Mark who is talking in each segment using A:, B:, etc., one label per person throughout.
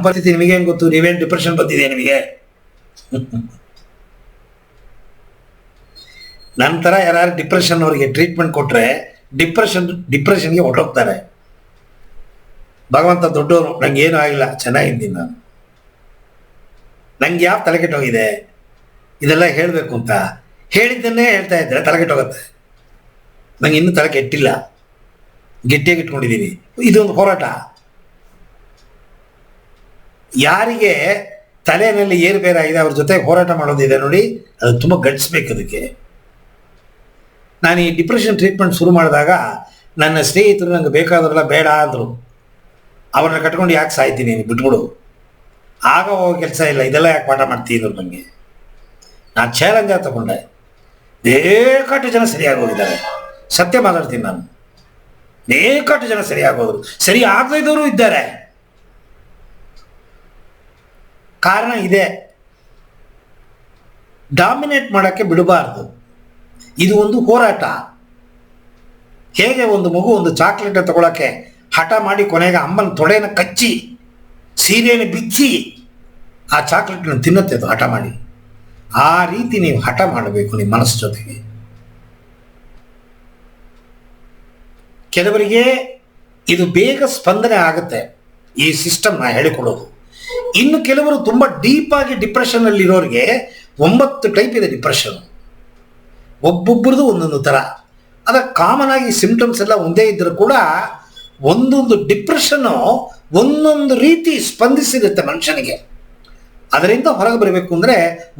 A: ಪರಿಸ್ಥಿತಿ ನಿಮಗೇನು ಗೊತ್ತು? ನೀವೇನು ಡಿಪ್ರೆಷನ್ ಬಂದಿದೆ ನಿಮಗೆ? ನಂತರ ಯಾರು ಡಿಪ್ರೆಷನ್ ಅವರಿಗೆ ಟ್ರೀಟ್ಮೆಂಟ್ ಕೊಟ್ಟರೆ ಡಿಪ್ರೆಷನ್ಗೆ ಹೊರಟೋಗ್ತಾರೆ. ಭಗವಂತ ದೊಡ್ಡವನು, ನಂಗೆ ಏನೂ ಆಗಿಲ್ಲ, ಚೆನ್ನಾಗಿದ್ದೀನಿ ನಾನು, ನಂಗೆ ಯಾವ ತಲೆ ಕೆಟ್ಟೋಗಿದೆ ಇದೆಲ್ಲ ಹೇಳಬೇಕು ಅಂತ ಹೇಳಿದ್ದನ್ನೇ ಹೇಳ್ತಾ ಇದ್ದರೆ ತಲೆ ಕೆಟ್ಟೋಗುತ್ತೆ. ನಂಗೆ ಇನ್ನೂ ತಲೆ ಕೆಟ್ಟಿಲ್ಲ, ಗಟ್ಟಿಯಾಗಿ ಇಟ್ಕೊಂಡಿದ್ದೀವಿ. ಇದೊಂದು ಹೋರಾಟ. ಯಾರಿಗೆ ತಲೆಯಲ್ಲಿ ಏರುಪೇರಾಗಿದೆ ಅವ್ರ ಜೊತೆ ಹೋರಾಟ ಮಾಡೋದಿದೆ ನೋಡಿ, ಅದು ತುಂಬ ಗಟ್ಟಿಸ್ಬೇಕು. ಅದಕ್ಕೆ ನಾನು ಈ ಡಿಪ್ರೆಷನ್ ಟ್ರೀಟ್ಮೆಂಟ್ ಶುರು ಮಾಡಿದಾಗ ನನ್ನ ಸ್ನೇಹಿತರು ನಂಗೆ ಬೇಕಾದ್ರೆಲ್ಲ ಬೇಡ ಅಂದರು. ಅವ್ರನ್ನ ಕಟ್ಕೊಂಡು ಯಾಕೆ ಸಾಯ್ತೀನಿ, ಬಿಟ್ಬಿಡು, ಆಗ ಹೋಗೋ ಕೆಲಸ ಇಲ್ಲ, ಇದೆಲ್ಲ ಯಾಕೆ ಪಾಠ ಮಾಡ್ತಿದ್ರು. ನನಗೆ ನಾನು ಚಾಲೆಂಜಾಗಿ ತಗೊಂಡೆ. ಬೇಕಾಟು ಜನ ಸರಿಯಾಗಿ ಹೋಗಿದ್ದಾರೆ, ಸತ್ಯ ಮಾತಾಡ್ತೀನಿ ನಾನು. ಬೇಕಾಟು ಜನ ಸರಿಯಾಗೋದ್ರು, ಸರಿ ಆಗದಿದ್ದವರು ಇದ್ದಾರೆ. ಕಾರಣ ಇದೆ, ಡಾಮಿನೇಟ್ ಮಾಡೋಕ್ಕೆ ಬಿಡಬಾರ್ದು. ಇದು ಒಂದು ಹೋರಾಟ. ಹೇಗೆ ಒಂದು ಮಗು ಒಂದು ಚಾಕ್ಲೇಟ್ ತಗೊಳಕ್ಕೆ ಹಠ ಮಾಡಿ ಕೊನೆಗೆ ಅಮ್ಮನ ತೊಡೆನ ಕಚ್ಚಿ ಸೀರೆಯನ್ನು ಬಿಚ್ಚಿ ಆ ಚಾಕ್ಲೇಟ್ನ ತಿನ್ನುತ್ತೆ ಅದು ಹಠ ಮಾಡಿ. ಆ ರೀತಿ ನೀವು ಹಠ ಮಾಡಬೇಕು ನಿಮ್ಮ ಮನಸ್ಸು ಜೊತೆಗೆ. ಕೆಲವರಿಗೆ ಇದು ಬೇಗ ಸ್ಪಂದನೆ ಆಗುತ್ತೆ, ಈ ಸಿಸ್ಟಮ್ನ ಹೇಳಿಕೊಡೋದು. ಇನ್ನು ಕೆಲವರು ತುಂಬ ಡೀಪಾಗಿ ಡಿಪ್ರೆಷನ್ನಲ್ಲಿರೋರಿಗೆ 9 ಟೈಪ್ ಇದೆ ಡಿಪ್ರೆಷನ್. ಒಬ್ಬೊಬ್ಬರದು ಒಂದೊಂದು ಥರ. ಅದಕ್ಕೆ ಕಾಮನ್ ಆಗಿ ಸಿಂಪ್ಟಮ್ಸ್ ಎಲ್ಲ ಒಂದೇ ಇದ್ದರೂ ಕೂಡ ಒಂದೊಂದು ಡಿಪ್ರೆಷನ್ನು ಒಂದೊಂದು ರೀತಿ ಸ್ಪಂದಿಸಿರುತ್ತೆ ಮನುಷ್ಯನಿಗೆ. ಅದರಿಂದ ಹೊರಗೆ ಬರಬೇಕು ಅಂದರೆ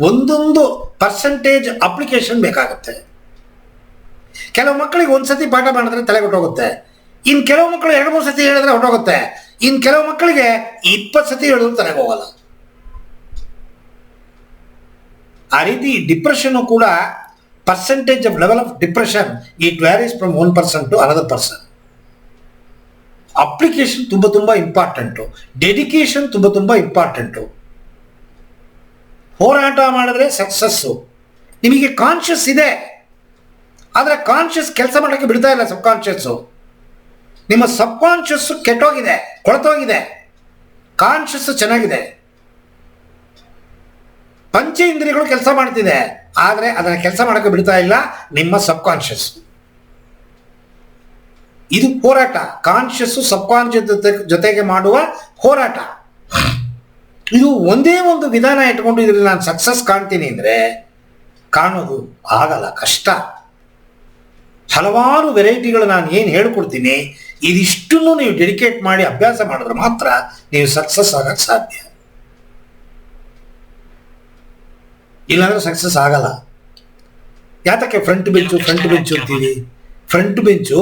A: ಒಂದೊಂದು ಪರ್ಸೆಂಟೇಜ್ ಅಪ್ಲಿಕೇಶನ್ ಬೇಕಾಗುತ್ತೆ. ಕೆಲವು ಮಕ್ಕಳಿಗೆ ಒಂದು ಸತಿ ಪಾಠ ಮಾಡಿದ್ರೆ ತಲೆ ಹೊಟ್ಟೋಗುತ್ತೆ, ಇನ್ನು ಕೆಲವು ಮಕ್ಕಳು 2-3 ಸತಿ ಹೇಳಿದ್ರೆ ಹೊಟ್ಟೋಗುತ್ತೆ, ಇನ್ನು ಕೆಲವು ಮಕ್ಕಳಿಗೆ 20 ಸತಿ ಹೇಳಿದ್ರು ತಲೆಗೆ ಹೋಗಲ್ಲ. ಆ ರೀತಿ ಡಿಪ್ರೆಷನ್ನು ಕೂಡ percentage of level of depression it varies from 1% to another person. Application ತುಂಬ ಇಂಪಾರ್ಟೆಂಟು, ಡೆಡಿಕೇಶನ್ ತುಂಬ ಇಂಪಾರ್ಟೆಂಟು. ಹೋರಾಟ ಮಾಡಿದ್ರೆ ಸಕ್ಸಸ್ಸು. ನಿಮಗೆ ಕಾನ್ಷಿಯಸ್ ಇದೆ, ಆದರೆ ಕಾನ್ಷಿಯಸ್ ಕೆಲಸ ಮಾಡೋಕ್ಕೆ ಬಿಡ್ತಾ ಇಲ್ಲ. ಸಬ್ಕಾನ್ಷಿಯಸ್ಸು, ನಿಮ್ಮ ಸಬ್ಕಾನ್ಷಿಯಸ್ಸು ಕೆಟ್ಟೋಗಿದೆ, ಕೊಳತೋಗಿದೆ. ಕಾನ್ಷಿಯಸ್ ಚೆನ್ನಾಗಿದೆ, ಪಂಚೇಂದ್ರಿಯಗಳು ಕೆಲಸ ಮಾಡ್ತಿದೆ, ಆದರೆ ಅದನ್ನು ಕೆಲಸ ಮಾಡೋಕ್ಕೆ ಬಿಡ್ತಾ ಇಲ್ಲ ನಿಮ್ಮ ಸಬ್ಕಾನ್ಷಿಯಸ್. ಇದು ಹೋರಾಟ. ಕಾನ್ಷಿಯಸ್ಸು ಸಬ್ಕಾನ್ಷಿಯಸ್ ಜೊತೆಗೆ ಮಾಡುವ ಹೋರಾಟ. ಇದು ಒಂದೇ ಒಂದು ವಿಧಾನ ಇಟ್ಕೊಂಡು ಇದ್ರಲ್ಲಿ ನಾನು ಸಕ್ಸಸ್ ಕಾಣ್ತೀನಿ ಅಂದರೆ ಕಾಣೋದು ಆಗಲ್ಲ, ಕಷ್ಟ. ಹಲವಾರು ವೆರೈಟಿಗಳು ನಾನು ಏನು ಹೇಳ್ಕೊಡ್ತೀನಿ, ಇದಿಷ್ಟನ್ನು ನೀವು ಡೆಡಿಕೇಟ್ ಮಾಡಿ ಅಭ್ಯಾಸ ಮಾಡಿದ್ರೆ ಮಾತ್ರ ನೀವು ಸಕ್ಸಸ್ ಆಗಕ್ಕೆ ಸಾಧ್ಯ. ಇಲ್ಲಾಂದ್ರೆ ಸಕ್ಸಸ್ ಆಗಲ್ಲ. ಯಾತಕ್ಕೆ ಫ್ರಂಟ್ ಬೆಂಚು ಅಂತೀವಿ? ಫ್ರಂಟ್ ಬೆಂಚು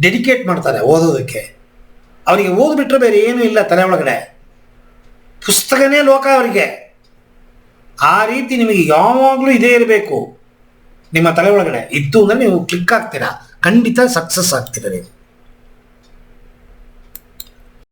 A: ಡೆಡಿಕೇಟ್ ಮಾಡ್ತಾರೆ ಓದೋದಕ್ಕೆ. ಅವರಿಗೆ ಓದ್ಬಿಟ್ರೆ ಬೇರೆ ಏನೂ ಇಲ್ಲ ತಲೆ ಒಳಗಡೆ, ಪುಸ್ತಕನೇ ಲೋಕ ಅವರಿಗೆ. ಆ ರೀತಿ ನಿಮಗೆ ಯಾವಾಗಲೂ ಇದೇ ಇರಬೇಕು ನಿಮ್ಮ ತಲೆ ಒಳಗಡೆ. ಇತ್ತು ಅಂದರೆ ನೀವು ಕ್ಲಿಕ್ ಆಗ್ತೀರಾ, ಖಂಡಿತ ಸಕ್ಸಸ್ ಆಗ್ತೀರ ನೀವು.